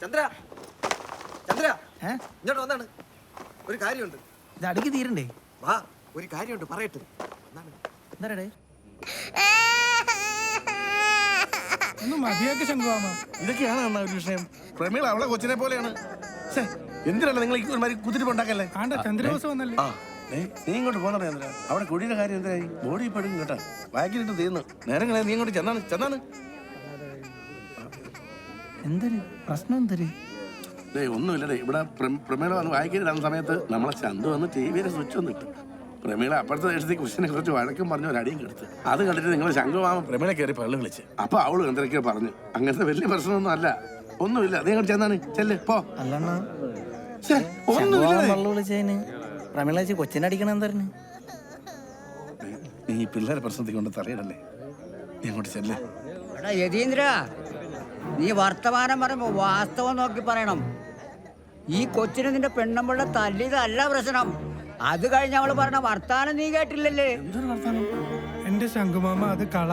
ചന്ദ്ര ചന്ദ്ര ഇങ്ങോട്ട് വന്നാണ്. ഒരു കാര്യമുണ്ട്. ഇത് അടുക്കി തീരണ്ടേ? വാ, ഒരു കാര്യമുണ്ട്, പറയട്ടെ. എന്താടേ ഒന്നും മതിയാക്കി ശങ്കുവാമ. ഇതൊക്കെയാണ് അണ്ണാ ഒരു വിഷയം. പ്രമീള അവളെ കൊച്ചിനെ പോലെയാണ്. എന്തിനാണ് നിങ്ങൾ ഈ കുത്തിരിപ്പ് ഉണ്ടാക്കല്ലേ? ആണ്ട ചന്ദ്രബോസ് വന്നല്ലേ. നീ ഇങ്ങോട്ട് പോന്നോ ചന്ദ്ര. അവിടെ കുടിയുടെ കാര്യം എന്തായി? ബോഡി പെടും കേട്ടാ. വാക്കിലിട്ട് തീർന്നു നേരങ്ങളെ. നീ ഇങ്ങോട്ട് ചെന്നാണ്. എന്തൊരു പ്രശ്നം? എന്തൊരു ഒന്നുമില്ലടേ. ഇവിടെ പ്രമീള വന്ന് വായിക്കിടാൻ സമയത്ത് നമ്മളെ ചന്തു വന്ന് ടിവിയുടെ സ്വിച്ച് ഒന്ന് ഇട്ടു. പ്രമീള അപ്പോഴത്തെ ദേശത്തേക്ക് കൃഷ്ണനെ കുറിച്ച് വഴക്കം പറഞ്ഞു ഒരു അടിയും കെടുത്ത്. അത് കണ്ടിട്ട് നിങ്ങൾ ശംഖുമാമ പ്രമീള കയറി പള്ളി വിളിച്ച്. അപ്പൊ അവള് എന്തൊക്കെയോ പറഞ്ഞു. അങ്ങനത്തെ വലിയ പ്രശ്നമൊന്നും അല്ല, ഒന്നുമില്ല. നീ ഇങ്ങോട്ട് ചെന്നാണ് ചെല്ല് പോ. അല്ലണ്ണ ഒന്നുമില്ല. വിളിച്ചതിന് പ്രമിളാച്ചി കൊച്ചിനടിക്കണം എന്തായിരുന്നു? നീ പിള്ളേരെ പ്രശ്നത്തിൽ കൊണ്ട് തലയിടല്ലേ. നീ അങ്ങോട്ട് ചെല്ലേ. എടാ യതീന്ദ്ര, നീ വർത്തമാനം പറയുമ്പോ വാസ്തവം നോക്കി പറയണം. ഈ കൊച്ചിനെ നിന്റെ പെണ്ണമ്പളുടെ തല്ലിയതല്ല പ്രശ്നം. അത് കഴിഞ്ഞ് അവള് പറഞ്ഞ വർത്താനം നീ കേട്ടില്ലല്ലേ? എന്റെ ശങ്കുമാമ അത് കള.